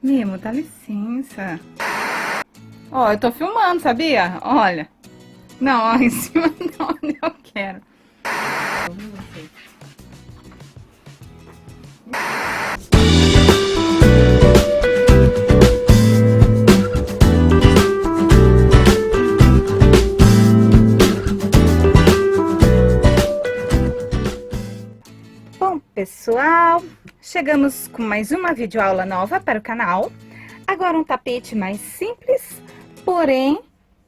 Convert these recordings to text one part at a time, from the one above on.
Mimo, dá licença. Ó, eu tô filmando, sabia? Olha. Não, ó, em cima não, onde eu quero. Bom, pessoal, chegamos com mais uma videoaula nova para o canal. Agora um tapete mais simples, porém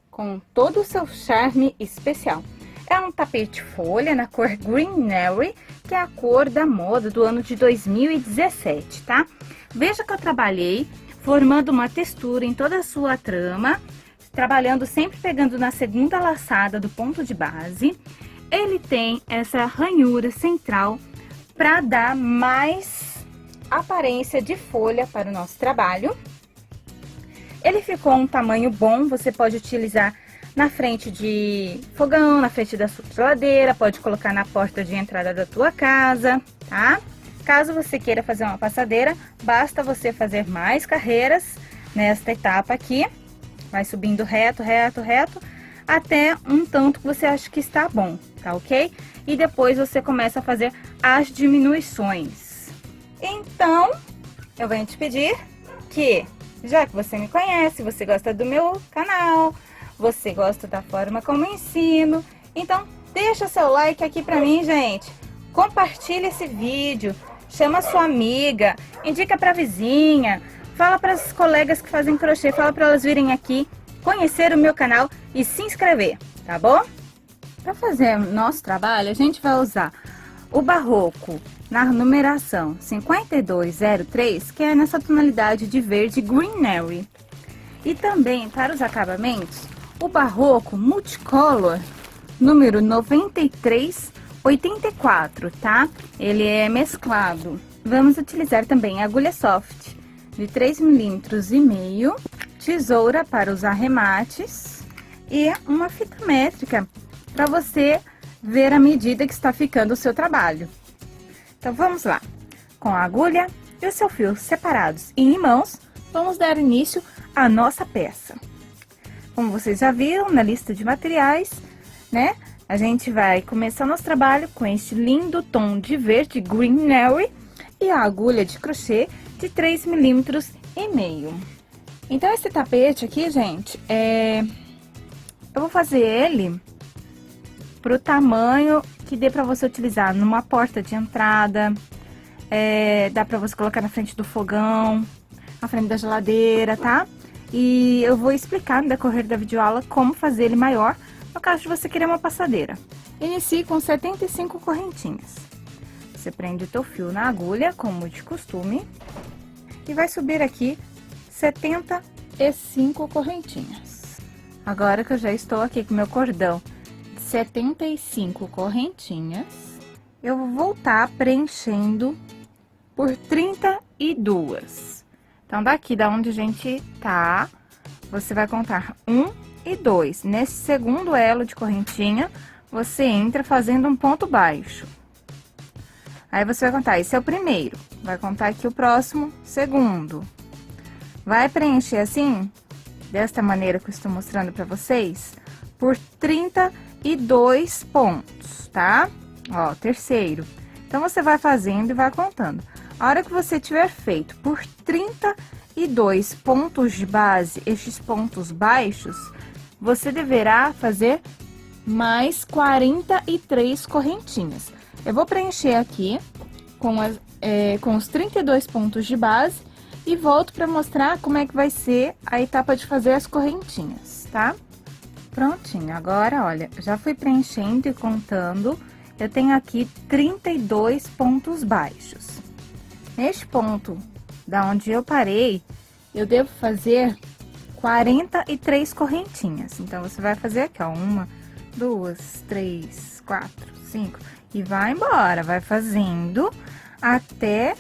com todo o seu charme especial. É um tapete folha na cor Greenery, que é a cor da moda do ano de 2017, tá? Veja que eu trabalhei formando uma textura em toda a sua trama, trabalhando sempre pegando na segunda laçada do ponto de base. Ele tem essa ranhura central para dar mais aparência de folha para o nosso trabalho. Ele ficou um tamanho bom, você pode utilizar na frente de fogão, na frente da sua geladeira, pode colocar na porta de entrada da tua casa, tá? Caso você queira fazer uma passadeira, basta você fazer mais carreiras nesta etapa aqui. Vai subindo reto, reto, reto, até um tanto que você acha que está bom, tá ok? E depois você começa a fazer as diminuições. Então, eu venho te pedir que, já que você me conhece, você gosta do meu canal, você gosta da forma como eu ensino, então deixa seu like aqui pra mim, gente. Compartilha esse vídeo, chama sua amiga, indica pra vizinha, fala para as colegas que fazem crochê, fala para elas virem aqui, conhecer o meu canal e se inscrever, tá bom? Para fazer o nosso trabalho, a gente vai usar o barroco na numeração 5203, que é nessa tonalidade de verde Greenery. E também, para os acabamentos, o barroco multicolor número 9384, tá? Ele é mesclado. Vamos utilizar também a agulha soft de 3,5 mm, tesoura para os arremates e uma fita métrica para você ver a medida que está ficando o seu trabalho. Então vamos lá, com a agulha e o seu fio separados e em mãos, vamos dar início à nossa peça. Como vocês já viram na lista de materiais, né? A gente vai começar nosso trabalho com este lindo tom de verde Greenery e a agulha de crochê de 3,5 mm. Então esse tapete aqui, gente, eu vou fazer ele pro tamanho que dê pra você utilizar numa porta de entrada, dá pra você colocar na frente do fogão, na frente da geladeira, tá? E eu vou explicar no decorrer da videoaula como fazer ele maior, no caso de você querer uma passadeira. Inicie com 75 correntinhas. Você prende o teu fio na agulha, como de costume, e vai subir aqui 75 correntinhas. Agora que eu já estou aqui com meu cordão de 75 correntinhas, eu vou voltar preenchendo por 32. Então, daqui da onde a gente tá, você vai contar 1 e 2. Nesse segundo elo de correntinha, você entra fazendo um ponto baixo. Aí você vai contar, esse é o primeiro, vai contar aqui o próximo, segundo. Vai preencher assim, desta maneira que eu estou mostrando pra vocês, por 32 pontos, tá? Ó, terceiro. Então, você vai fazendo e vai contando. A hora que você tiver feito por 32 pontos de base, estes pontos baixos, você deverá fazer mais 43 correntinhas. Eu vou preencher aqui com os 32 pontos de base e volto para mostrar como é que vai ser a etapa de fazer as correntinhas, tá? Prontinho, agora, olha, já fui preenchendo e contando, eu tenho aqui 32 pontos baixos. Neste ponto, da onde eu parei, eu devo fazer 43 correntinhas. Então, você vai fazer aqui, ó, 1, 2, 3, 4, 5, e vai embora, vai fazendo até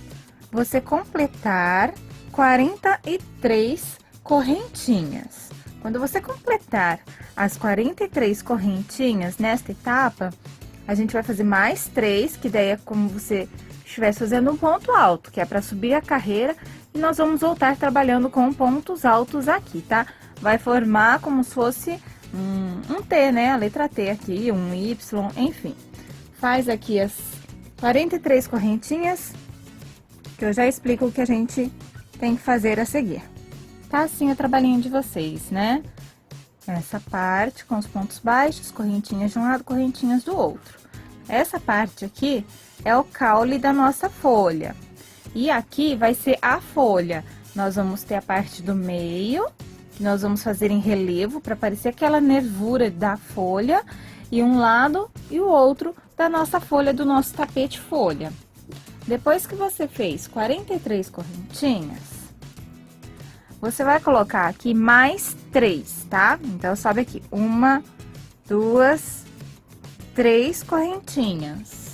você completar 43 correntinhas. Quando você completar as 43 correntinhas nesta etapa, a gente vai fazer mais 3, que daí é como você estivesse fazendo um ponto alto, que é para subir a carreira E nós vamos voltar trabalhando com pontos altos aqui, tá? Vai formar como se fosse um T, né? A letra T aqui, um Y, enfim. Faz aqui as 43 correntinhas, que eu já explico o que a gente tem que fazer a seguir. Tá assim o trabalhinho de vocês, né? Essa parte com os pontos baixos, correntinhas de um lado, correntinhas do outro. Essa parte aqui é o caule da nossa folha. E aqui vai ser a folha. Nós vamos ter a parte do meio, que nós vamos fazer em relevo, para parecer aquela nervura da folha. E um lado e o outro da nossa folha, do nosso tapete folha. Depois que você fez 43 correntinhas, você vai colocar aqui mais 3, tá? Então, sobe aqui, 1, 2, 3 correntinhas.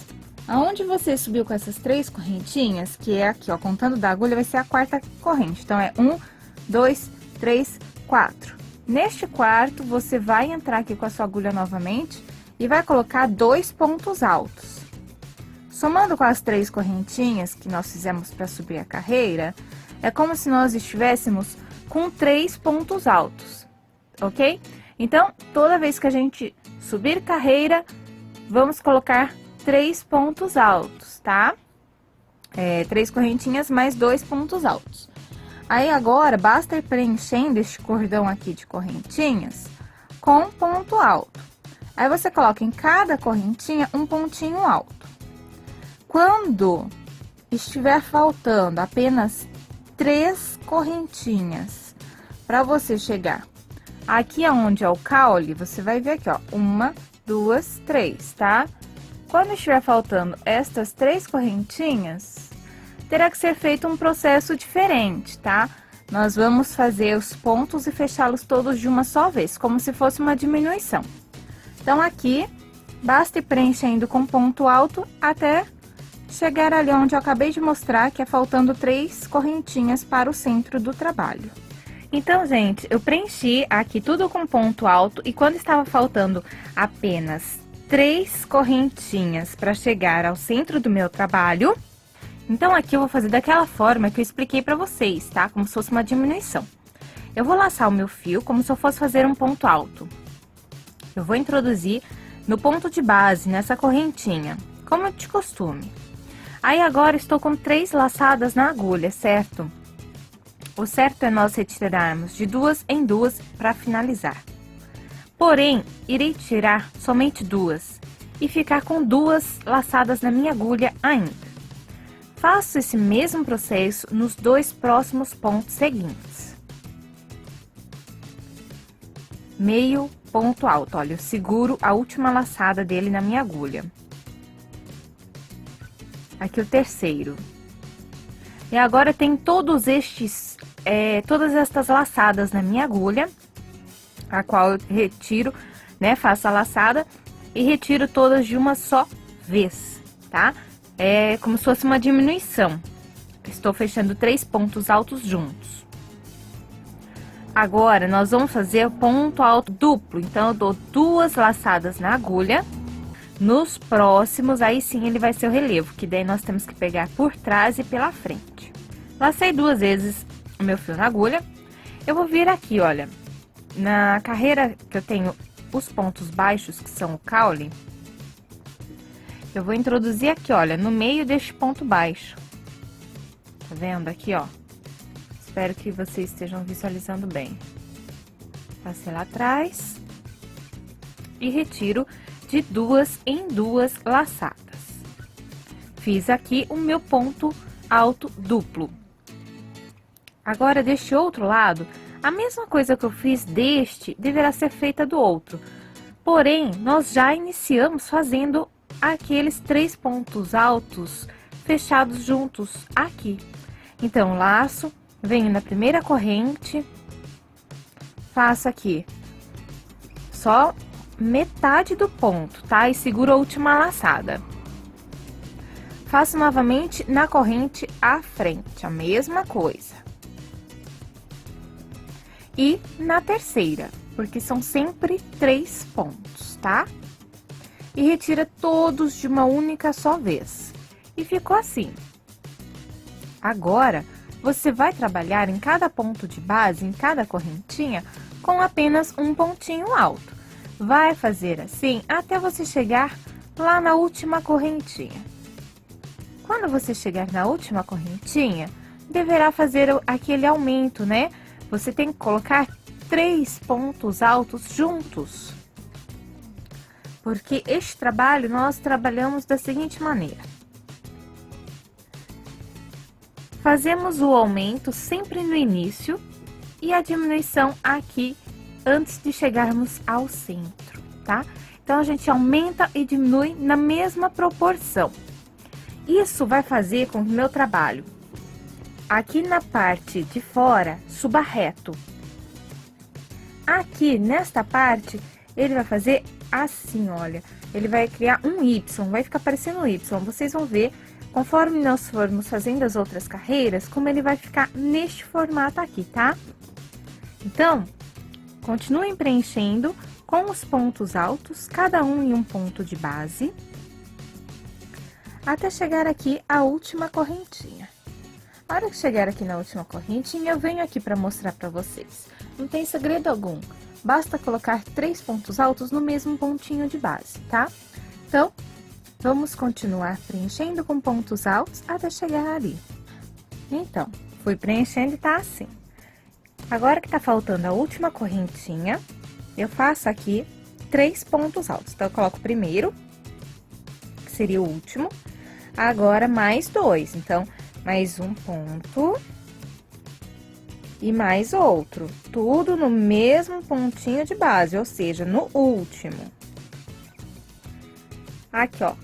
Aonde você subiu com essas 3 correntinhas, que é aqui, ó, contando da agulha, vai ser a quarta corrente. Então, é 1, 2, 3, 4. Neste quarto, você vai entrar aqui com a sua agulha novamente e vai colocar 2 pontos altos. Somando com as 3 correntinhas que nós fizemos para subir a carreira, é como se nós estivéssemos com 3 pontos altos, ok? Então, toda vez que a gente subir carreira, vamos colocar 3 pontos altos, tá? 3 correntinhas mais 2 pontos altos. Aí, agora, basta ir preenchendo este cordão aqui de correntinhas com ponto alto. Aí, você coloca em cada correntinha um pontinho alto. Quando estiver faltando apenas 3 correntinhas para você chegar aqui aonde é o caule, você vai ver aqui, ó, 1, 2, 3, tá? Quando estiver faltando estas 3 correntinhas, terá que ser feito um processo diferente, tá? Nós vamos fazer os pontos e fechá-los todos de uma só vez, como se fosse uma diminuição. Então, aqui, basta ir preenchendo com ponto alto até chegar ali onde eu acabei de mostrar, que é faltando 3 correntinhas para o centro do trabalho. Então, gente, eu preenchi aqui tudo com ponto alto e quando estava faltando apenas 3 correntinhas para chegar ao centro do meu trabalho, então aqui eu vou fazer daquela forma que eu expliquei para vocês, tá? Como se fosse uma diminuição. Eu vou laçar o meu fio como se eu fosse fazer um ponto alto. Eu vou introduzir no ponto de base, nessa correntinha, como de costume. Aí, agora, estou com 3 laçadas na agulha, certo? O certo é nós retirarmos de 2 em 2 para finalizar. Porém, irei tirar somente 2 e ficar com 2 laçadas na minha agulha ainda. Faço esse mesmo processo nos 2 próximos pontos seguintes. Meio ponto alto, olha, eu seguro a última laçada dele na minha agulha. Aqui o terceiro. E agora tem todas estas laçadas na minha agulha, a qual eu retiro, né, faço a laçada e retiro todas de uma só vez, tá? É como se fosse uma diminuição. Estou fechando 3 pontos altos juntos. Agora, nós vamos fazer ponto alto duplo, então eu dou 2 laçadas na agulha. Nos próximos, aí sim ele vai ser o relevo, que daí nós temos que pegar por trás e pela frente. Lacei 2 vezes o meu fio na agulha. Eu vou vir aqui, olha, na carreira que eu tenho os pontos baixos, que são o caule, eu vou introduzir aqui, olha, no meio deste ponto baixo. Tá vendo aqui, ó? Espero que vocês estejam visualizando bem. Passei lá atrás e retiro de 2 em 2 laçadas. Fiz aqui o meu ponto alto duplo. Agora, deste outro lado, a mesma coisa que eu fiz deste, deverá ser feita do outro. Porém, nós já iniciamos fazendo aqueles 3 pontos altos fechados juntos aqui. Então, laço, venho na primeira corrente, faço aqui só metade do ponto, tá? E seguro a última laçada. Faço novamente na corrente à frente, a mesma coisa. E na terceira, porque são sempre 3 pontos, tá? E retira todos de uma única só vez. E ficou assim. Agora, você vai trabalhar em cada ponto de base, em cada correntinha, com apenas um pontinho alto. Vai fazer assim até você chegar lá na última correntinha. Quando você chegar na última correntinha, deverá fazer aquele aumento, né? Você tem que colocar 3 pontos altos juntos. Porque este trabalho nós trabalhamos da seguinte maneira. Fazemos o aumento sempre no início e a diminuição aqui antes de chegarmos ao centro, tá? Então, a gente aumenta e diminui na mesma proporção. Isso vai fazer com que o meu trabalho, aqui na parte de fora, suba reto. Aqui, nesta parte, ele vai fazer assim, olha. Ele vai criar um Y, vai ficar parecendo um Y. Vocês vão ver, conforme nós formos fazendo as outras carreiras, como ele vai ficar neste formato aqui, tá? Então, continuem preenchendo com os pontos altos, cada um em um ponto de base, até chegar aqui à última correntinha. A hora que chegar aqui na última correntinha, eu venho aqui para mostrar para vocês. Não tem segredo algum, basta colocar 3 pontos altos no mesmo pontinho de base, tá? Então, vamos continuar preenchendo com pontos altos até chegar ali. Então, fui preenchendo e tá assim. Agora que tá faltando a última correntinha, eu faço aqui 3 pontos altos. Então, eu coloco o primeiro, que seria o último, agora mais 2. Então, mais um ponto e mais outro. Tudo no mesmo pontinho de base, ou seja, no último. Aqui, ó.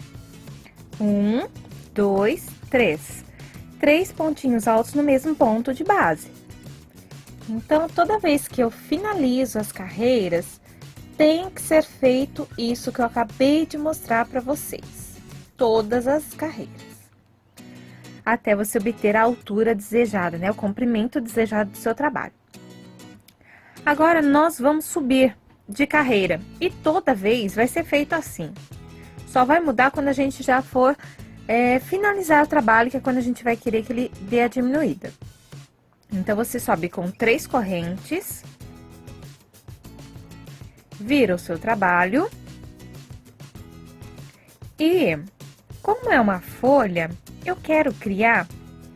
1, 2, 3. 3 pontinhos altos no mesmo ponto de base. Então, toda vez que eu finalizo as carreiras, tem que ser feito isso que eu acabei de mostrar para vocês. Todas as carreiras. Até você obter a altura desejada, né? O comprimento desejado do seu trabalho. Agora, nós vamos subir de carreira. E toda vez vai ser feito assim. Só vai mudar quando a gente já for finalizar o trabalho, que é quando a gente vai querer que ele dê a diminuída. Então, você sobe com 3 correntes, vira o seu trabalho e, como é uma folha, eu quero criar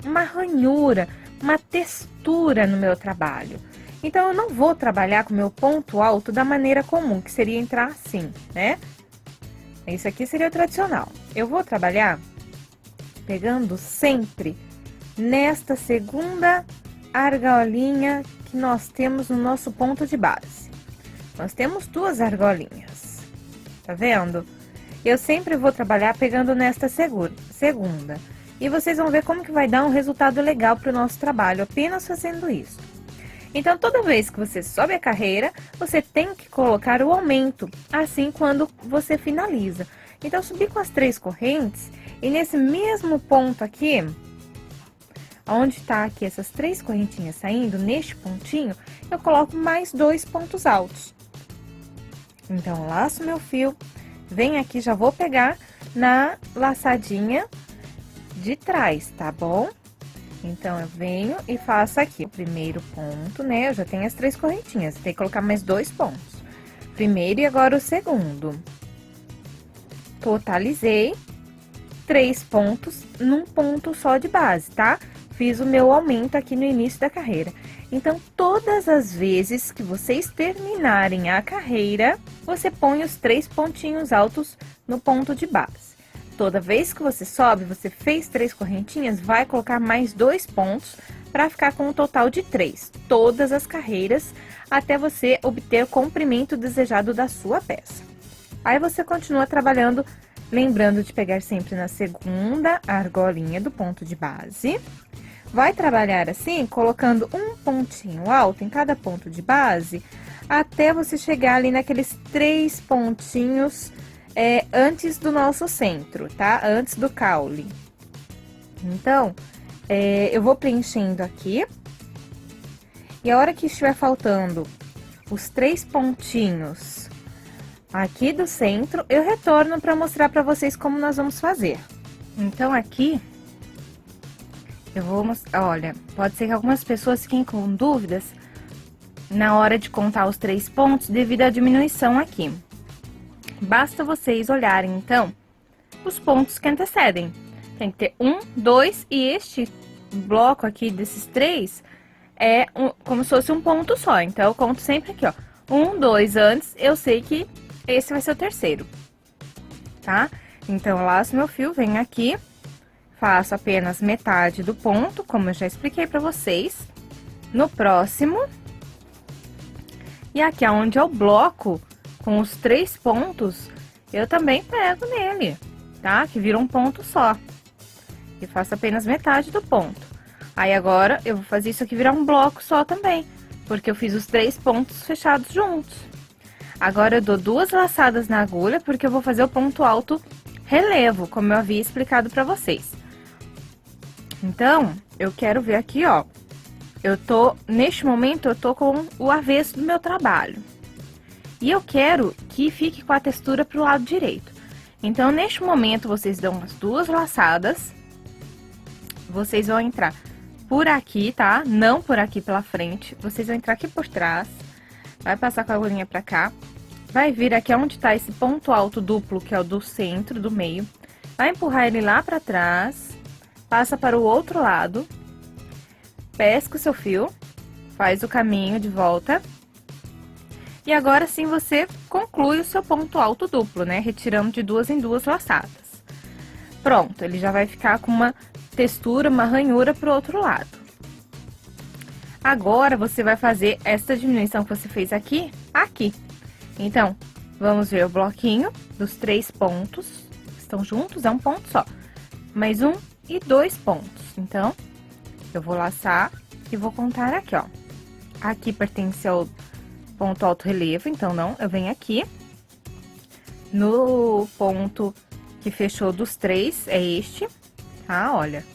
uma ranhura, uma textura no meu trabalho. Então, eu não vou trabalhar com o meu ponto alto da maneira comum, que seria entrar assim, né? Isso aqui seria o tradicional. Eu vou trabalhar pegando sempre nesta segunda argolinha que nós temos no nosso ponto de base. Nós temos 2 argolinhas, tá vendo? Eu sempre vou trabalhar pegando nesta segunda. E vocês vão ver como que vai dar um resultado legal para o nosso trabalho, apenas fazendo isso. Então, toda vez que você sobe a carreira, você tem que colocar o aumento, assim quando você finaliza. Então, eu subi com as 3 correntes, e nesse mesmo ponto aqui, onde tá aqui essas 3 correntinhas saindo, neste pontinho, eu coloco mais 2 pontos altos. Então, laço meu fio, venho aqui, já vou pegar na laçadinha de trás, tá bom? Então, eu venho e faço aqui o primeiro ponto, né? Eu já tenho as 3 correntinhas, tem que colocar mais 2 pontos. Primeiro e agora o segundo. Totalizei 3 pontos num ponto só de base, tá? Fiz o meu aumento aqui no início da carreira. Então, todas as vezes que vocês terminarem a carreira, você põe os 3 pontinhos altos no ponto de base. Toda vez que você sobe, você fez 3 correntinhas, vai colocar mais 2 pontos para ficar com um total de 3. Todas as carreiras, até você obter o comprimento desejado da sua peça. Aí, você continua trabalhando, lembrando de pegar sempre na segunda argolinha do ponto de base. Vai trabalhar assim, colocando um pontinho alto em cada ponto de base, até você chegar ali naqueles 3 pontinhos antes do nosso centro, tá? Antes do caule. Então, eu vou preenchendo aqui. E a hora que estiver faltando os 3 pontinhos aqui do centro, eu retorno para mostrar para vocês como nós vamos fazer. Então, aqui, Eu vou mostrar, olha, pode ser que algumas pessoas fiquem com dúvidas na hora de contar os 3 pontos devido à diminuição aqui. Basta vocês olharem, então, os pontos que antecedem. Tem que ter 1, 2 e este bloco aqui desses 3 é como se fosse um ponto só. Então, eu conto sempre aqui, ó. 1, 2 antes, eu sei que esse vai ser o terceiro, tá? Então, eu laço meu fio, venho aqui, faço apenas metade do ponto, como eu já expliquei pra vocês. No próximo, e aqui onde é o bloco com os 3 pontos, eu também pego nele, tá? Que vira um ponto só. E faço apenas metade do ponto. Aí, agora, eu vou fazer isso aqui virar um bloco só também, porque eu fiz os 3 pontos fechados juntos. Agora, eu dou 2 laçadas na agulha, porque eu vou fazer o ponto alto relevo, como eu havia explicado pra vocês. Então, eu quero ver aqui, ó. Neste momento, eu tô com o avesso do meu trabalho. E eu quero que fique com a textura pro lado direito. Então, neste momento, vocês dão umas 2 laçadas. Vocês vão entrar por aqui, tá? Não por aqui pela frente. Vocês vão entrar aqui por trás. Vai passar com a agulhinha pra cá. Vai vir aqui onde tá esse ponto alto duplo, que é o do centro, do meio. Vai empurrar ele lá pra trás. Passa para o outro lado. Pesca o seu fio. Faz o caminho de volta. E agora sim você conclui o seu ponto alto duplo, né? Retirando de 2 em 2 laçadas. Pronto, ele já vai ficar com uma textura, uma ranhura pro outro lado. Agora, você vai fazer essa diminuição que você fez aqui, aqui. Então, vamos ver o bloquinho dos 3 pontos. Estão juntos, é um ponto só. Mais 1 e 2 pontos. Então, eu vou laçar e vou contar aqui, ó. Aqui pertence ao ponto alto relevo, então não, eu venho aqui. No ponto que fechou dos 3, é este, tá? Olha.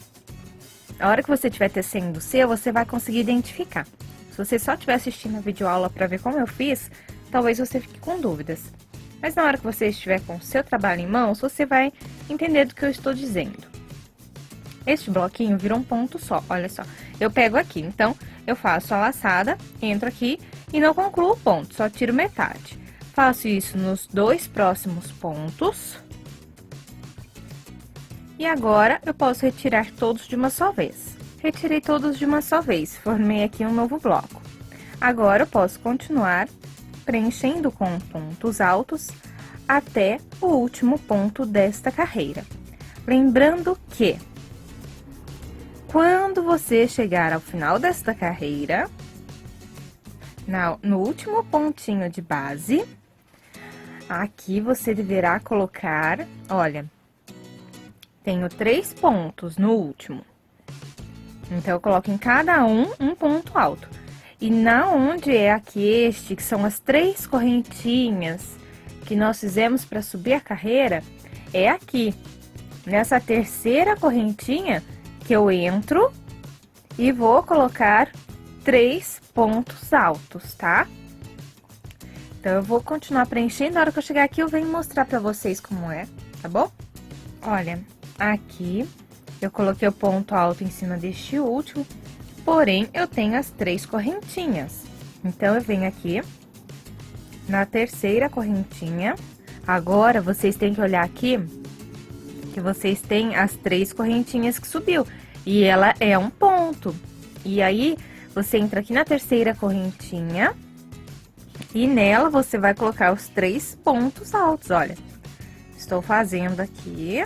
A hora que você estiver tecendo o seu, você vai conseguir identificar. Se você só estiver assistindo a videoaula para ver como eu fiz, talvez você fique com dúvidas. Mas na hora que você estiver com o seu trabalho em mãos, você vai entender do que eu estou dizendo. Este bloquinho virou um ponto só, olha só. Eu pego aqui, então, eu faço a laçada, entro aqui e não concluo o ponto, só tiro metade. Faço isso nos 2 próximos pontos. E agora, eu posso retirar todos de uma só vez. Retirei todos de uma só vez, formei aqui um novo bloco. Agora, eu posso continuar preenchendo com pontos altos até o último ponto desta carreira. Lembrando que, quando você chegar ao final desta carreira, no último pontinho de base, aqui você deverá colocar, olha, tenho 3 pontos no último. Então, eu coloco em cada um ponto alto. E na onde é aqui que são as 3 correntinhas que nós fizemos para subir a carreira, é aqui. Nessa terceira correntinha que eu entro e vou colocar 3 pontos altos, tá? Então, eu vou continuar preenchendo. Na hora que eu chegar aqui, eu venho mostrar pra vocês como é, tá bom? Olha, aqui eu coloquei o ponto alto em cima deste último, porém, eu tenho as 3 correntinhas. Então, eu venho aqui na terceira correntinha. Agora, vocês têm que olhar aqui, que vocês têm as 3 correntinhas que subiu. E ela é um ponto. E aí, você entra aqui na terceira correntinha e nela você vai colocar os 3 pontos altos, olha. Estou fazendo aqui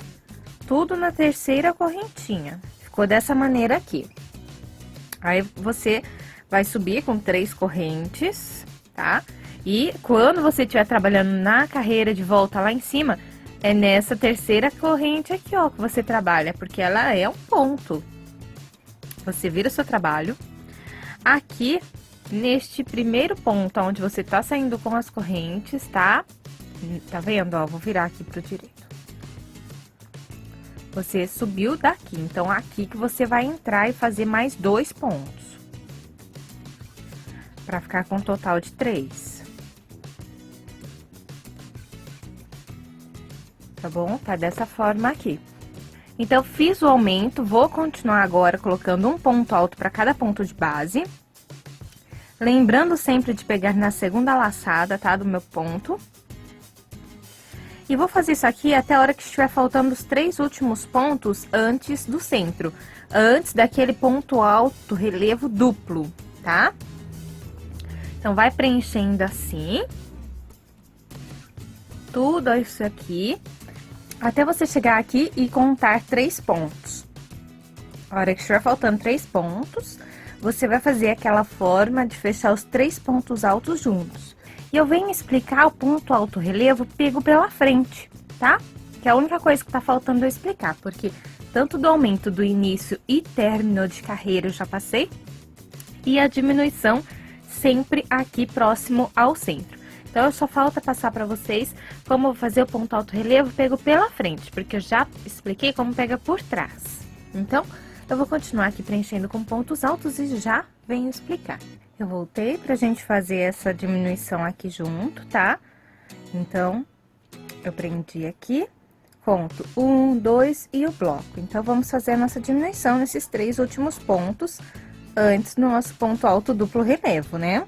tudo na terceira correntinha. Ficou dessa maneira aqui. Aí, você vai subir com 3 correntes, tá? E quando você estiver trabalhando na carreira de volta lá em cima, é nessa terceira corrente aqui, ó, que você trabalha, porque ela é um ponto. Você vira o seu trabalho. Aqui, neste primeiro ponto, onde você tá saindo com as correntes, tá? Tá vendo, ó? Vou virar aqui pro direito. Você subiu daqui, então aqui que você vai entrar e fazer mais 2 pontos. Pra ficar com um total de 3. Tá bom? Tá dessa forma aqui. Então, fiz o aumento, vou continuar agora colocando um ponto alto para cada ponto de base. Lembrando sempre de pegar na segunda laçada, tá? Do meu ponto. E vou fazer isso aqui até a hora que estiver faltando os 3 últimos pontos antes do centro. Antes daquele ponto alto, relevo duplo, tá? Então, vai preenchendo assim. Tudo isso aqui. Até você chegar aqui e contar 3 pontos. A hora que estiver faltando 3 pontos, você vai fazer aquela forma de fechar os 3 pontos altos juntos. E eu venho explicar o ponto alto relevo pego pela frente, tá? Que é a única coisa que tá faltando eu explicar, porque tanto do aumento do início e término de carreira eu já passei, e a diminuição sempre aqui próximo ao centro. Então, só falta passar para vocês como eu vou fazer o ponto alto relevo pego pela frente, porque eu já expliquei como pega por trás. Então, eu vou continuar aqui preenchendo com pontos altos e já venho explicar. Eu voltei pra gente fazer essa diminuição aqui junto, tá? Então, eu prendi aqui, conto 1, 2 e o bloco. Então, vamos fazer a nossa diminuição nesses 3 últimos pontos antes do nosso ponto alto duplo relevo, né?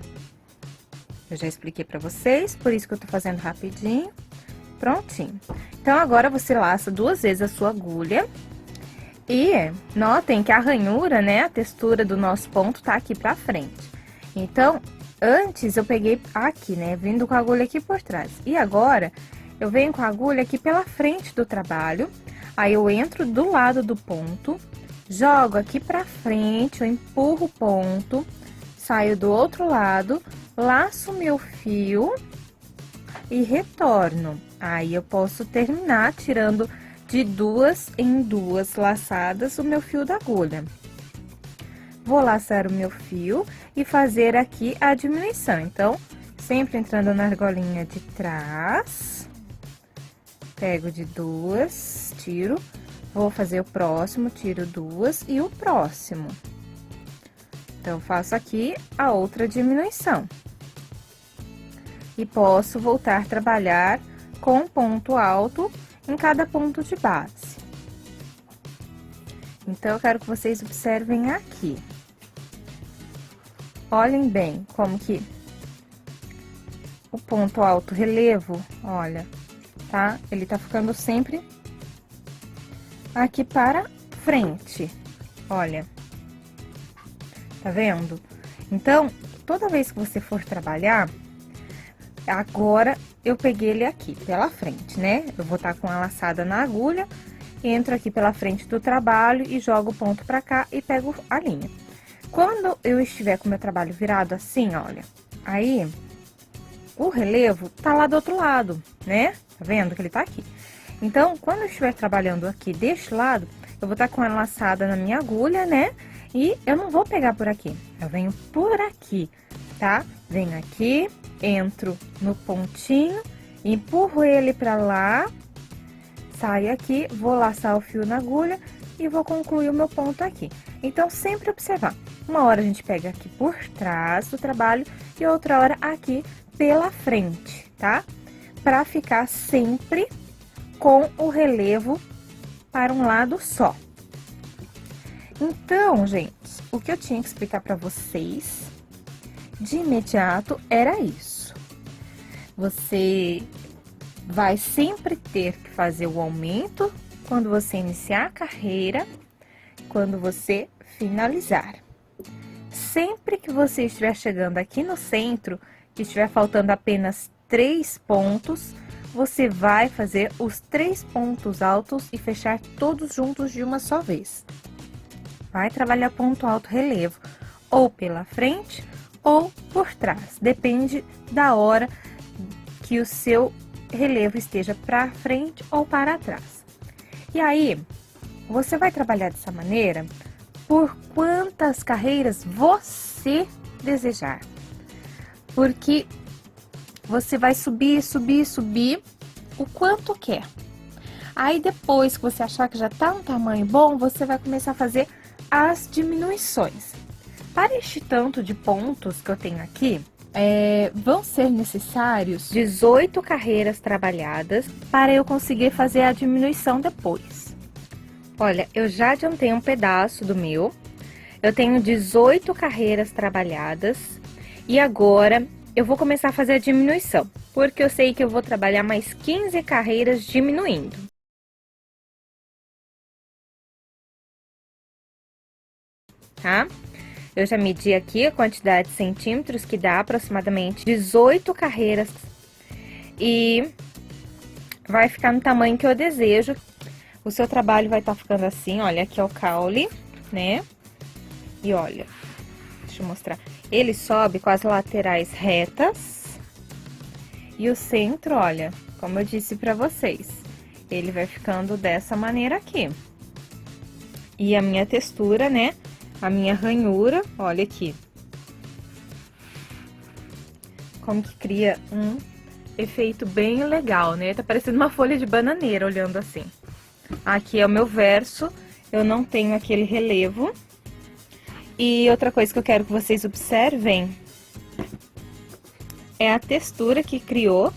Eu já expliquei pra vocês, por isso que eu tô fazendo rapidinho. Prontinho. Então, agora você laça 2 vezes a sua agulha. E notem que a ranhura, né, a textura do nosso ponto tá aqui pra frente. Então, antes eu peguei aqui, né, vindo com a agulha aqui por trás. E agora, eu venho com a agulha aqui pela frente do trabalho. Aí, eu entro do lado do ponto, jogo aqui pra frente, eu empurro o ponto, saio do outro lado, laço meu fio e retorno. Aí, eu posso terminar tirando de 2 em 2 laçadas o meu fio da agulha. Vou laçar o meu fio e fazer aqui a diminuição. Então, sempre entrando na argolinha de trás, pego de 2, tiro, vou fazer o próximo, tiro 2 e o próximo. Então, faço aqui a outra diminuição. E posso voltar a trabalhar com ponto alto em cada ponto de base. Então, eu quero que vocês observem aqui. Olhem bem como que o ponto alto relevo, olha, tá? Ele tá ficando sempre aqui para frente, olha. Tá vendo? Então, toda vez que você for trabalhar, agora eu peguei ele aqui pela frente, né? Eu vou estar com a laçada na agulha, entro aqui pela frente do trabalho e jogo o ponto pra cá e pego a linha. Quando eu estiver com o meu trabalho virado assim, olha, aí o relevo tá lá do outro lado, né? Tá vendo que ele tá aqui? Então, quando eu estiver trabalhando aqui deste lado, eu vou estar com a laçada na minha agulha, né? E eu não vou pegar por aqui, eu venho por aqui, tá? Venho aqui, entro no pontinho, empurro ele pra lá, saio aqui, vou laçar o fio na agulha e vou concluir o meu ponto aqui. Então, sempre observar. Uma hora a gente pega aqui por trás do trabalho e outra hora aqui pela frente, tá? Pra ficar sempre com o relevo para um lado só. Então, gente, o que eu tinha que explicar pra vocês de imediato era isso. Você vai sempre ter que fazer o aumento quando você iniciar a carreira, quando você finalizar. Sempre que você estiver chegando aqui no centro, que estiver faltando apenas 3 pontos, você vai fazer os 3 pontos altos e fechar todos juntos de uma só vez. Vai trabalhar ponto alto relevo, ou pela frente ou por trás, depende da hora que o seu relevo esteja para frente ou para trás. E aí, você vai trabalhar dessa maneira por quantas carreiras você desejar. Porque você vai subir, subir, subir o quanto quer. Aí, depois que você achar que já tá um tamanho bom, você vai começar a fazer as diminuições. Para este tanto de pontos que eu tenho aqui, vão ser necessários 18 carreiras trabalhadas para eu conseguir fazer a diminuição depois. Olha, eu já adiantei um pedaço do meu. Eu tenho 18 carreiras trabalhadas e agora eu vou começar a fazer a diminuição, porque eu sei que eu vou trabalhar mais 15 carreiras diminuindo. Tá? Eu já medi aqui a quantidade de centímetros, que dá aproximadamente 18 carreiras e vai ficar no tamanho que eu desejo. O seu trabalho vai estar ficando assim, olha, aqui é o caule, né? E olha, deixa eu mostrar. Ele sobe com as laterais retas e o centro, olha, como eu disse pra vocês, ele vai ficando dessa maneira aqui. E a minha textura, né? A minha ranhura, olha aqui. Como que cria um efeito bem legal, né? Tá parecendo uma folha de bananeira, olhando assim. Aqui é o meu verso, eu não tenho aquele relevo. E outra coisa que eu quero que vocês observem é a textura que criou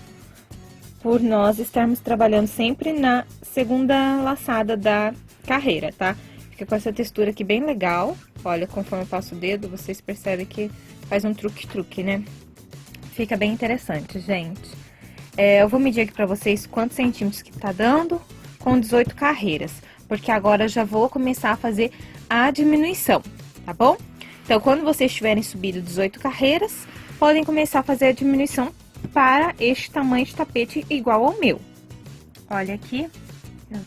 por nós estarmos trabalhando sempre na segunda laçada da carreira, tá? Fica com essa textura aqui bem legal. Olha, conforme eu passo o dedo, vocês percebem que faz um truque-truque, né? Fica bem interessante, gente. Eu vou medir aqui pra vocês quantos centímetros que tá dando com 18 carreiras, porque agora eu já vou começar a fazer a diminuição, tá bom? Então, quando vocês tiverem subido 18 carreiras, podem começar a fazer a diminuição para este tamanho de tapete igual ao meu. Olha aqui, eu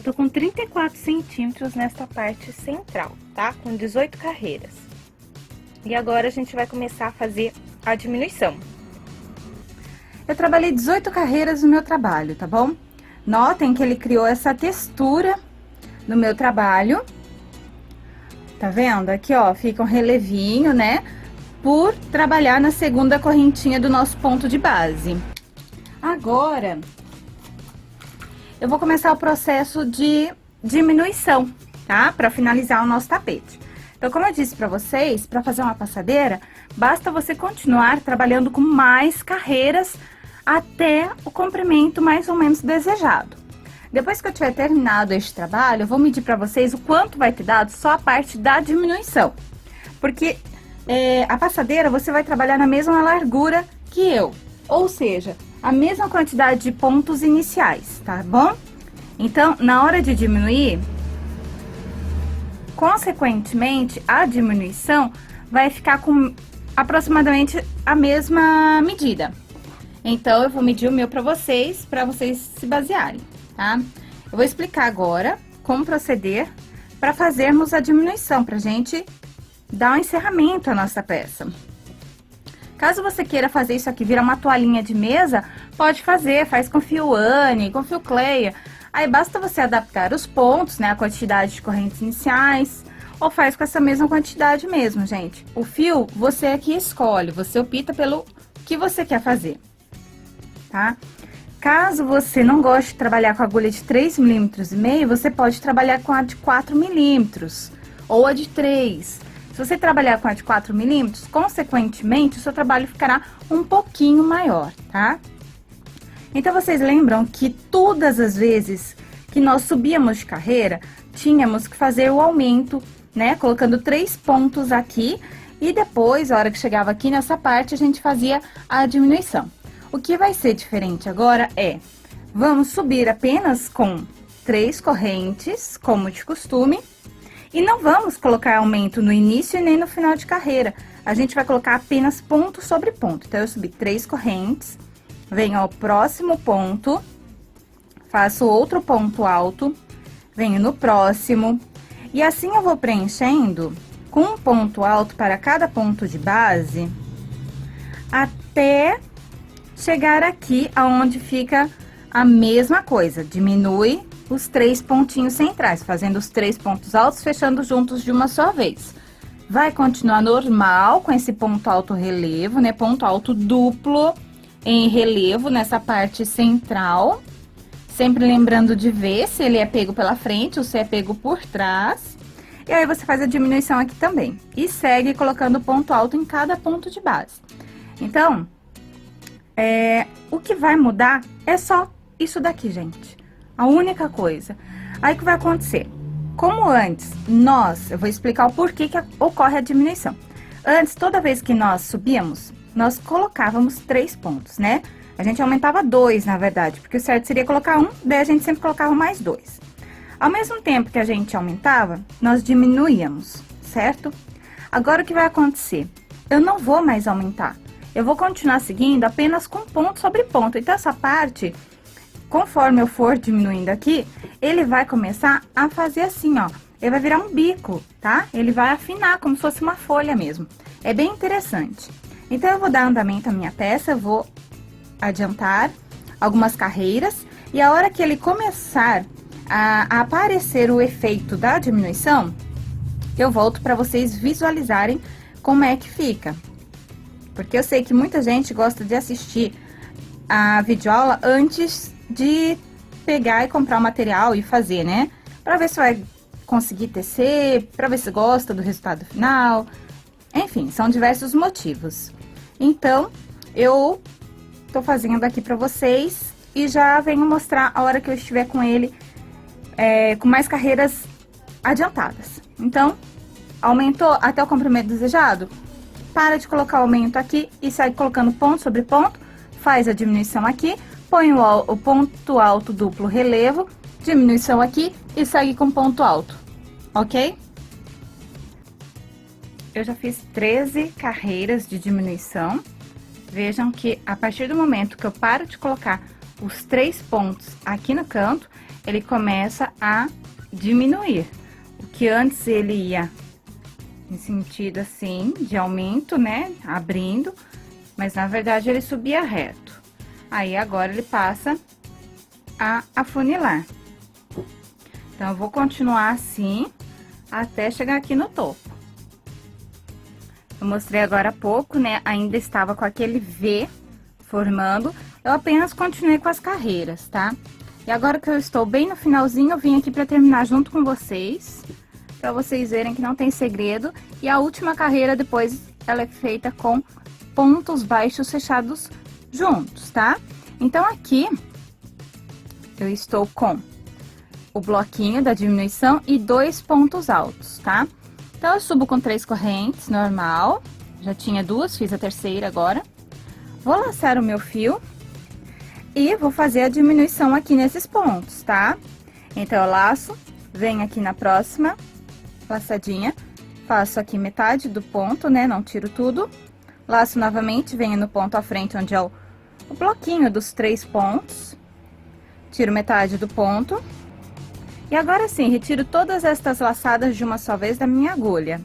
tô com 34 centímetros nesta parte central, tá? Com 18 carreiras. E agora a gente vai começar a fazer a diminuição. Eu trabalhei 18 carreiras no meu trabalho, tá bom? Notem que ele criou essa textura no meu trabalho. Tá vendo? Aqui, ó, fica um relevinho, né? Por trabalhar na segunda correntinha do nosso ponto de base. Agora, eu vou começar o processo de diminuição, tá? Pra finalizar o nosso tapete. Então, como eu disse pra vocês, pra fazer uma passadeira, basta você continuar trabalhando com mais carreiras até o comprimento mais ou menos desejado. Depois que eu tiver terminado este trabalho, eu vou medir pra vocês o quanto vai ter dado só a parte da diminuição. Porque a passadeira você vai trabalhar na mesma largura que eu, ou seja, a mesma quantidade de pontos iniciais, tá bom? Então, na hora de diminuir, consequentemente, a diminuição vai ficar com aproximadamente a mesma medida. Então, eu vou medir o meu pra vocês se basearem, tá? Eu vou explicar agora como proceder para fazermos a diminuição, pra gente dar um encerramento à nossa peça. Caso você queira fazer isso aqui virar uma toalhinha de mesa, pode fazer, faz com fio Anne, com fio Cleia. Aí basta você adaptar os pontos, né, a quantidade de correntes iniciais, ou faz com essa mesma quantidade mesmo, gente. O fio, você aqui escolhe, você opta pelo que você quer fazer, tá? Caso você não goste de trabalhar com agulha de 3,5 mm, você pode trabalhar com a de 4 mm, ou a de 3. Se você trabalhar com a de 4 mm, consequentemente, o seu trabalho ficará um pouquinho maior, tá? Então, vocês lembram que todas as vezes que nós subíamos de carreira, tínhamos que fazer o aumento, né? Colocando 3 pontos aqui e depois, a hora que chegava aqui nessa parte, a gente fazia a diminuição. O que vai ser diferente agora vamos subir apenas com 3 correntes, como de costume, e não vamos colocar aumento no início e nem no final de carreira. A gente vai colocar apenas ponto sobre ponto. Então, eu subi 3 correntes, venho ao próximo ponto, faço outro ponto alto, venho no próximo, e assim eu vou preenchendo com um ponto alto para cada ponto de base, até chegar aqui aonde fica a mesma coisa. Diminui os 3 pontinhos centrais, fazendo os 3 pontos altos, fechando juntos de uma só vez. Vai continuar normal com esse ponto alto relevo, né? Ponto alto duplo em relevo nessa parte central. Sempre lembrando de ver se ele é pego pela frente ou se é pego por trás. E aí, você faz a diminuição aqui também. E segue colocando ponto alto em cada ponto de base. Então, o que vai mudar é só isso daqui, gente. A única coisa. Aí o que vai acontecer? Como antes, eu vou explicar o porquê que ocorre a diminuição. Antes, toda vez que nós subíamos, nós colocávamos 3 pontos, né? A gente aumentava 2, na verdade, porque o certo seria colocar 1, daí a gente sempre colocava mais 2. Ao mesmo tempo que a gente aumentava, nós diminuíamos, certo? Agora, o que vai acontecer? Eu não vou mais aumentar. Eu vou continuar seguindo apenas com ponto sobre ponto. Então, essa parte, conforme eu for diminuindo aqui, ele vai começar a fazer assim, ó. Ele vai virar um bico, tá? Ele vai afinar, como se fosse uma folha mesmo. É bem interessante. Então, eu vou dar andamento à minha peça, eu vou adiantar algumas carreiras. E a hora que ele começar a aparecer o efeito da diminuição, eu volto para vocês visualizarem como é que fica. Porque eu sei que muita gente gosta de assistir a videoaula antes de pegar e comprar o material e fazer, né? Pra ver se vai conseguir tecer, pra ver se gosta do resultado final. Enfim, são diversos motivos. Então, eu tô fazendo aqui pra vocês e já venho mostrar a hora que eu estiver com ele com mais carreiras adiantadas. Então, aumentou até o comprimento desejado? Para de colocar o aumento aqui e sai colocando ponto sobre ponto, faz a diminuição aqui, põe o ponto alto duplo relevo, diminuição aqui e segue com ponto alto, ok? Eu já fiz 13 carreiras de diminuição. Vejam que a partir do momento que eu paro de colocar os 3 pontos aqui no canto, ele começa a diminuir. O que antes ele ia em sentido assim, de aumento, né? Abrindo, mas na verdade ele subia reto. Aí agora ele passa a afunilar. Então, eu vou continuar assim até chegar aqui no topo. Eu mostrei agora há pouco, né? Ainda estava com aquele V formando. Eu apenas continuei com as carreiras, tá? E agora que eu estou bem no finalzinho, eu vim aqui para terminar junto com vocês. Pra vocês verem que não tem segredo. E a última carreira, depois, ela é feita com pontos baixos fechados juntos, tá? Então, aqui, eu estou com o bloquinho da diminuição e 2 pontos altos, tá? Então, eu subo com 3 correntes, normal. Já tinha 2, fiz a terceira agora. Vou laçar o meu fio e vou fazer a diminuição aqui nesses pontos, tá? Então, eu laço, venho aqui na próxima laçadinha, faço aqui metade do ponto, né? Não tiro tudo. Laço novamente, venho no ponto à frente, onde é o bloquinho dos 3 pontos. Tiro metade do ponto. E agora sim, retiro todas estas laçadas de uma só vez da minha agulha.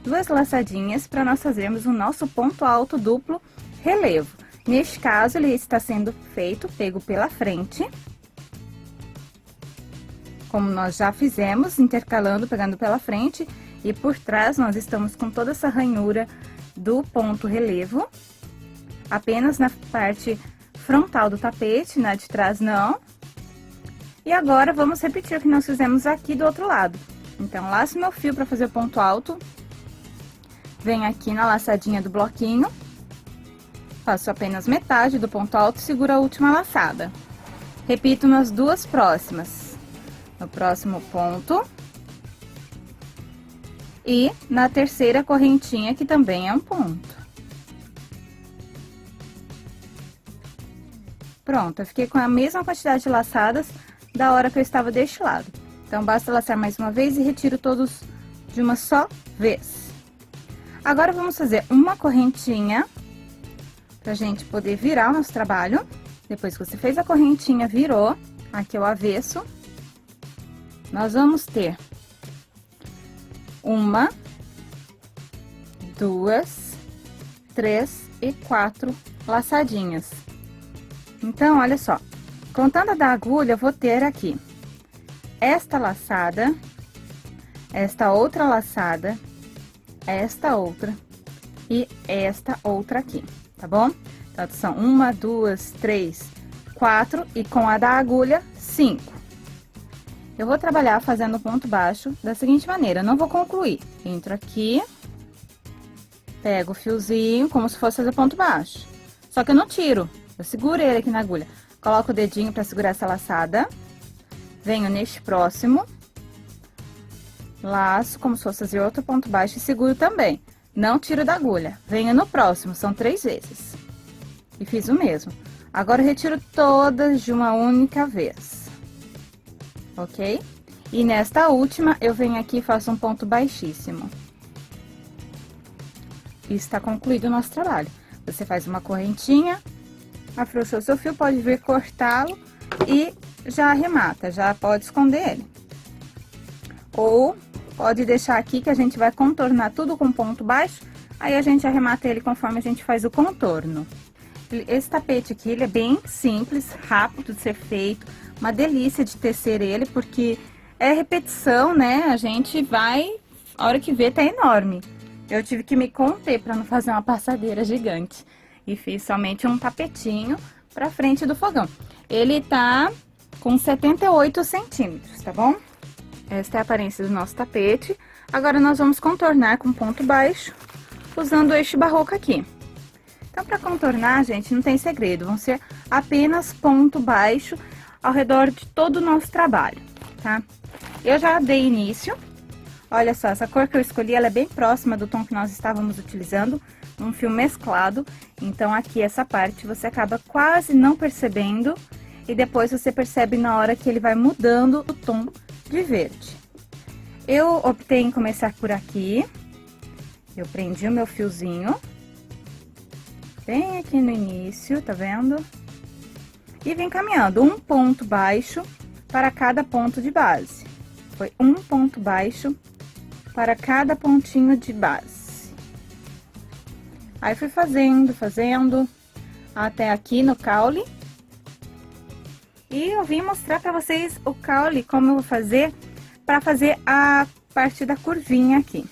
2 laçadinhas para nós fazermos o nosso ponto alto duplo relevo. Neste caso, ele está sendo feito, pego pela frente. Como nós já fizemos, intercalando, pegando pela frente, e por trás nós estamos com toda essa ranhura do ponto relevo, apenas na parte frontal do tapete, na de trás não. E agora, vamos repetir o que nós fizemos aqui do outro lado. Então, laço meu fio para fazer o ponto alto, venho aqui na laçadinha do bloquinho, faço apenas metade do ponto alto e seguro a última laçada. Repito nas 2 próximas. No próximo ponto. E na terceira correntinha, que também é um ponto. Pronto, eu fiquei com a mesma quantidade de laçadas da hora que eu estava deste lado. Então, basta laçar mais uma vez e retiro todos de uma só vez. Agora, vamos fazer uma correntinha pra gente poder virar o nosso trabalho. Depois que você fez a correntinha, virou, aqui é o avesso. Nós vamos ter 1, 2, 3 e 4 laçadinhas. Então, olha só, contando a da agulha, eu vou ter aqui esta laçada, esta outra laçada, esta outra e esta outra aqui, tá bom? Então, são 1, 2, 3, 4 e com a da agulha, 5. Eu vou trabalhar fazendo ponto baixo da seguinte maneira, não vou concluir. Entro aqui, pego o fiozinho, como se fosse fazer ponto baixo. Só que eu não tiro, eu seguro ele aqui na agulha. Coloco o dedinho pra segurar essa laçada, venho neste próximo, laço como se fosse fazer outro ponto baixo e seguro também. Não tiro da agulha, venho no próximo, são 3 vezes. E fiz o mesmo. Agora, eu retiro todas de uma única vez, ok? E nesta última, eu venho aqui e faço um ponto baixíssimo. E está concluído o nosso trabalho. Você faz uma correntinha, afrouxou seu fio, pode vir cortá-lo e já arremata, já pode esconder ele. Ou pode deixar aqui que a gente vai contornar tudo com ponto baixo, aí a gente arremata ele conforme a gente faz o contorno. Esse tapete aqui, ele é bem simples, rápido de ser feito, uma delícia de tecer ele, porque é repetição, né? A gente vai, a hora que vê, tá enorme. Eu tive que me conter para não fazer uma passadeira gigante. E fiz somente um tapetinho pra frente do fogão. Ele tá com 78 centímetros, tá bom? Esta é a aparência do nosso tapete. Agora, nós vamos contornar com ponto baixo, usando este barroco aqui. Então, para contornar, gente, não tem segredo. Vão ser apenas ponto baixo ao redor de todo o nosso trabalho, tá? Eu já dei início. Olha só, essa cor que eu escolhi, ela é bem próxima do tom que nós estávamos utilizando, um fio mesclado. Então, aqui, essa parte, você acaba quase não percebendo. E depois, você percebe na hora que ele vai mudando o tom de verde. Eu optei em começar por aqui. Eu prendi o meu fiozinho bem aqui no início, tá vendo? E vem caminhando um ponto baixo para cada ponto de base. Foi um ponto baixo para cada pontinho de base. Aí fui fazendo até aqui no caule. E eu vim mostrar para vocês o caule, como eu vou fazer para fazer a parte da curvinha aqui.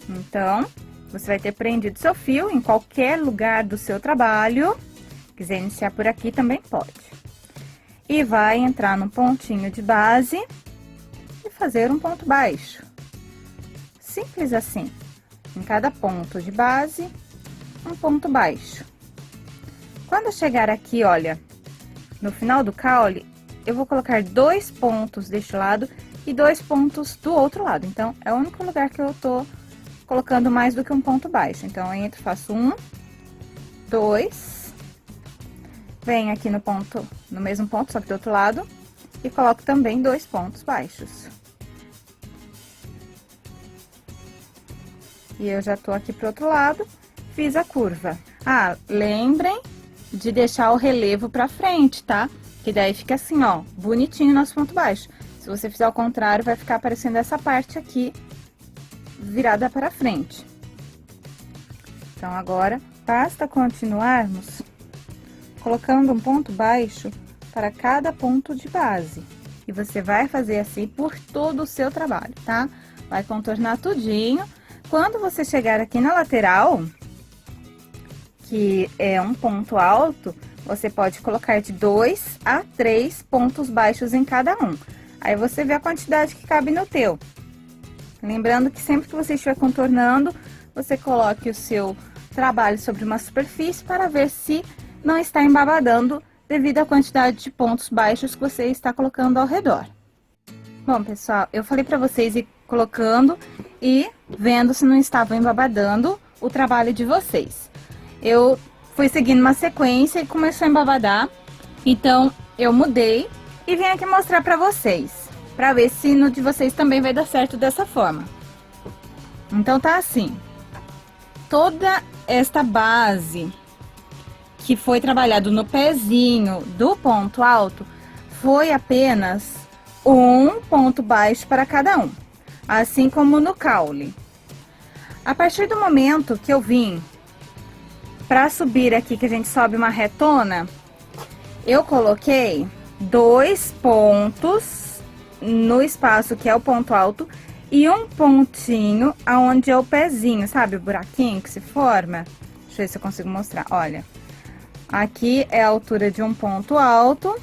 Então, você vai ter prendido seu fio em qualquer lugar do seu trabalho. Quiser iniciar por aqui, também pode. E vai entrar no pontinho de base e fazer um ponto baixo. Simples assim. Em cada ponto de base, um ponto baixo. Quando chegar aqui, olha, no final do caule, eu vou colocar 2 pontos deste lado e 2 pontos do outro lado. Então, é o único lugar que eu tô colocando mais do que um ponto baixo. Então, eu entro, faço 1, 2, venho aqui no ponto, no mesmo ponto, só que do outro lado, e coloco também 2 pontos baixos. E eu já tô aqui pro outro lado, fiz a curva. Ah, lembrem de deixar o relevo pra frente, tá? Que daí fica assim, ó, bonitinho o nosso ponto baixo. Se você fizer ao contrário, vai ficar aparecendo essa parte aqui, virada para frente. Então, agora, basta continuarmos colocando um ponto baixo para cada ponto de base. E você vai fazer assim por todo o seu trabalho, tá? Vai contornar tudinho. Quando você chegar aqui na lateral, que é um ponto alto, você pode colocar de 2 a 3 pontos baixos em cada um. Aí, você vê a quantidade que cabe no teu. Lembrando que sempre que você estiver contornando, você coloque o seu trabalho sobre uma superfície para ver se não está embabadando devido à quantidade de pontos baixos que você está colocando ao redor. Bom, pessoal, eu falei para vocês ir colocando e vendo se não estava embabadando o trabalho de vocês. Eu fui seguindo uma sequência e começou a embabadar, então eu mudei e vim aqui mostrar para vocês, para ver se no de vocês também vai dar certo dessa forma. Então, tá assim, toda esta base que foi trabalhado no pezinho do ponto alto, foi apenas um ponto baixo para cada um, assim como no caule. A partir do momento que eu vim para subir aqui, que a gente sobe uma retona, eu coloquei 2 pontos no espaço que é o ponto alto e um pontinho aonde é o pezinho, sabe o buraquinho que se forma? Deixa eu ver se eu consigo mostrar, olha. Aqui é a altura de um ponto alto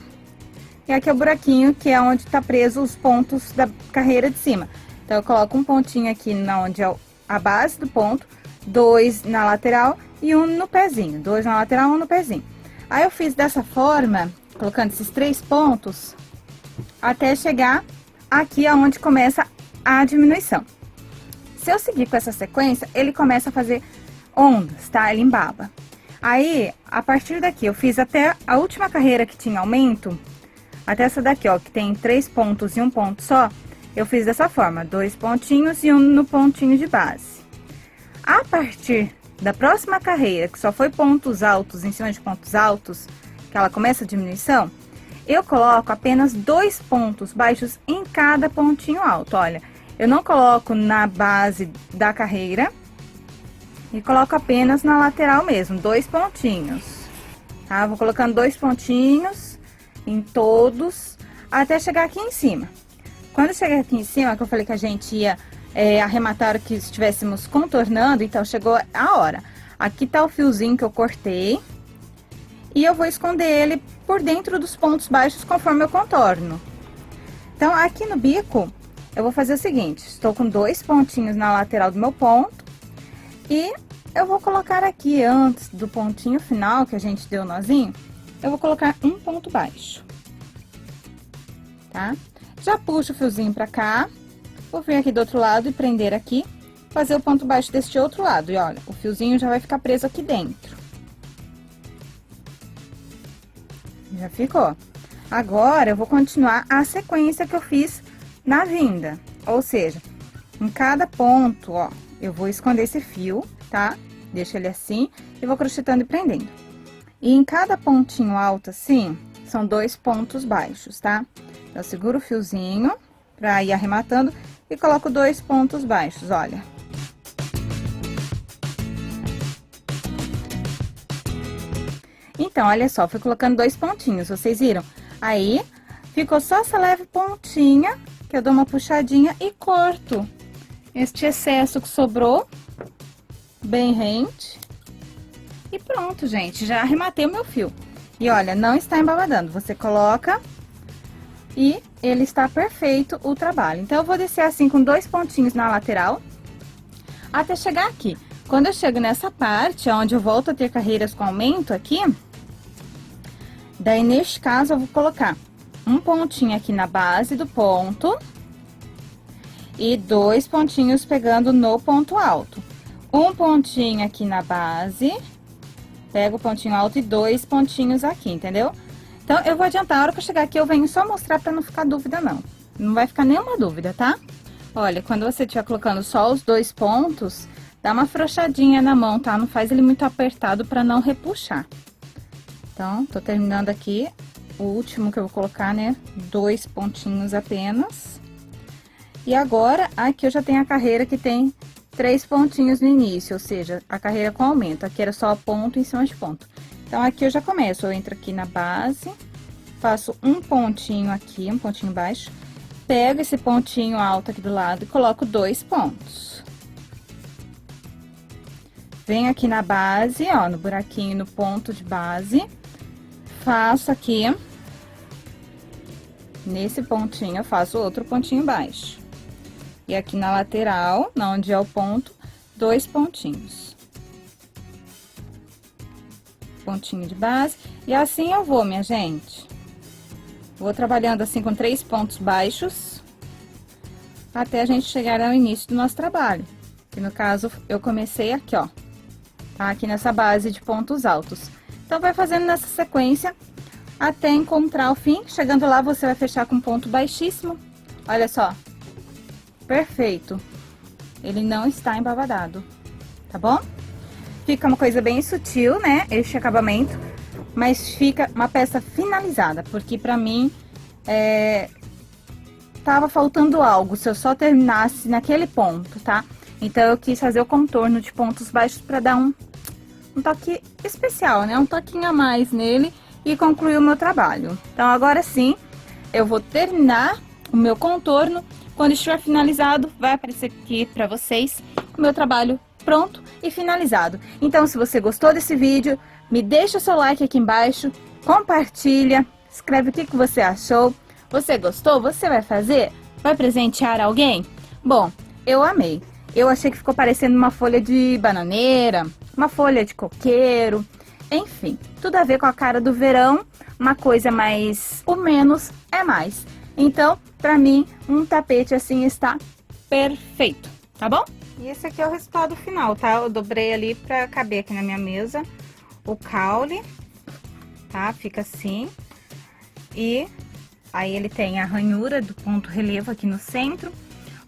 e aqui é o buraquinho que é onde tá preso os pontos da carreira de cima. Então, eu coloco um pontinho aqui na onde é a base do ponto, 2 na lateral e um no pezinho. 2 na lateral, um no pezinho. Aí, eu fiz dessa forma, colocando esses 3 pontos, até chegar aqui aonde começa a diminuição. Se eu seguir com essa sequência, ele começa a fazer ondas, tá? Ele embaba. Aí, a partir daqui, eu fiz até a última carreira que tinha aumento, até essa daqui, ó, que tem 3 pontos e um ponto só, eu fiz dessa forma, 2 pontinhos e um no pontinho de base. A partir da próxima carreira, que só foi pontos altos em cima de pontos altos, que ela começa a diminuição, eu coloco apenas 2 pontos baixos em cada pontinho alto. Olha, eu não coloco na base da carreira e coloco apenas na lateral mesmo, 2 pontinhos, tá? Vou colocando 2 pontinhos em todos, até chegar aqui em cima. Quando chegar aqui em cima, que eu falei que a gente ia arrematar o que estivéssemos contornando, então chegou a hora. Aqui tá o fiozinho que eu cortei. E eu vou esconder ele por dentro dos pontos baixos conforme eu contorno. Então, aqui no bico, eu vou fazer o seguinte. Estou com 2 pontinhos na lateral do meu ponto. E eu vou colocar aqui, antes do pontinho final, que a gente deu o nozinho, eu vou colocar um ponto baixo. Tá? Já puxo o fiozinho pra cá. Vou vir aqui do outro lado e prender aqui. Fazer o ponto baixo deste outro lado. E olha, o fiozinho já vai ficar preso aqui dentro. Já ficou. Agora, eu vou continuar a sequência que eu fiz na vinda. Ou seja, em cada ponto, ó, eu vou esconder esse fio, tá? Deixo ele assim e vou crochetando e prendendo. E em cada pontinho alto assim, são 2 pontos baixos, tá? Eu seguro o fiozinho pra ir arrematando e coloco 2 pontos baixos, olha. Então, olha só, fui colocando 2 pontinhos, vocês viram? Aí, ficou só essa leve pontinha, que eu dou uma puxadinha e corto este excesso que sobrou, bem rente. E pronto, gente, já arrematei o meu fio. E olha, não está embabadando, você coloca e ele está perfeito o trabalho. Então, eu vou descer assim com 2 pontinhos na lateral, até chegar aqui. Quando eu chego nessa parte, onde eu volto a ter carreiras com aumento aqui, daí, neste caso, eu vou colocar um pontinho aqui na base do ponto e 2 pontinhos pegando no ponto alto. Um pontinho aqui na base, pego o pontinho alto e 2 pontinhos aqui, entendeu? Então, eu vou adiantar, a hora que eu chegar aqui, eu venho só mostrar pra não ficar dúvida, não. Não vai ficar nenhuma dúvida, tá? Olha, quando você estiver colocando só os 2 pontos, dá uma afrouxadinha na mão, tá? Não faz ele muito apertado pra não repuxar. Então, tô terminando aqui o último que eu vou colocar, né? 2 pontinhos apenas. E agora, aqui eu já tenho a carreira que tem 3 pontinhos no início, ou seja, a carreira com aumento. Aqui era só ponto em cima de ponto. Então, aqui eu já começo, eu entro aqui na base, faço um pontinho aqui, um pontinho baixo, pego esse pontinho alto aqui do lado e coloco 2 pontos. Venho aqui na base, ó, no buraquinho, no ponto de base, faço aqui, nesse pontinho, eu faço outro pontinho baixo. E aqui na lateral, onde é o ponto, 2 pontinhos. Pontinho de base, e assim eu vou, minha gente. Vou trabalhando assim com 3 pontos baixos, até a gente chegar ao início do nosso trabalho. Que no caso, eu comecei aqui, ó, tá? Aqui nessa base de pontos altos. Então, vai fazendo nessa sequência, até encontrar o fim. Chegando lá, você vai fechar com ponto baixíssimo. Olha só. Perfeito. Ele não está embabadado, tá bom? Fica uma coisa bem sutil, né? Este acabamento. Mas fica uma peça finalizada, porque pra mim, tava faltando algo, se eu só terminasse naquele ponto, tá? Então, eu quis fazer o contorno de pontos baixos pra dar um toque especial, né? Um toquinho a mais nele e concluir o meu trabalho. Então, agora sim, eu vou terminar o meu contorno. Quando estiver finalizado, vai aparecer aqui pra vocês o meu trabalho pronto e finalizado. Então, se você gostou desse vídeo, me deixa o seu like aqui embaixo, compartilha, escreve o que você achou. Você gostou? Você vai fazer? Vai presentear alguém? Bom, eu amei. Eu achei que ficou parecendo uma folha de bananeira, uma folha de coqueiro, enfim, tudo a ver com a cara do verão, uma coisa mais, o menos é mais. Então, pra mim, um tapete assim está perfeito, tá bom? E esse aqui é o resultado final, tá? Eu dobrei ali pra caber aqui na minha mesa o caule, tá? Fica assim. E aí ele tem a ranhura do ponto relevo aqui no centro,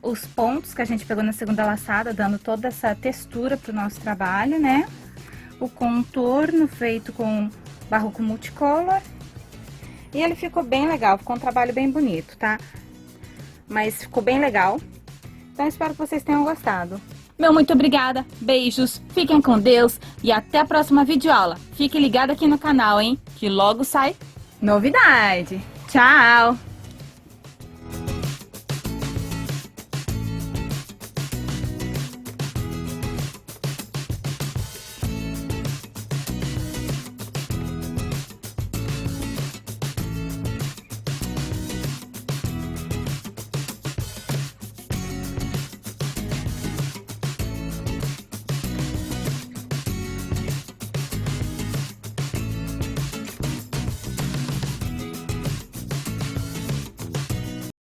os pontos que a gente pegou na segunda laçada, dando toda essa textura pro nosso trabalho, né? O contorno feito com barroco multicolor. E ele ficou bem legal, ficou um trabalho bem bonito, tá? Mas ficou bem legal. Então, espero que vocês tenham gostado. Meu muito obrigada, beijos, fiquem com Deus e até a próxima videoaula. Fique ligado aqui no canal, hein? Que logo sai novidade. Tchau!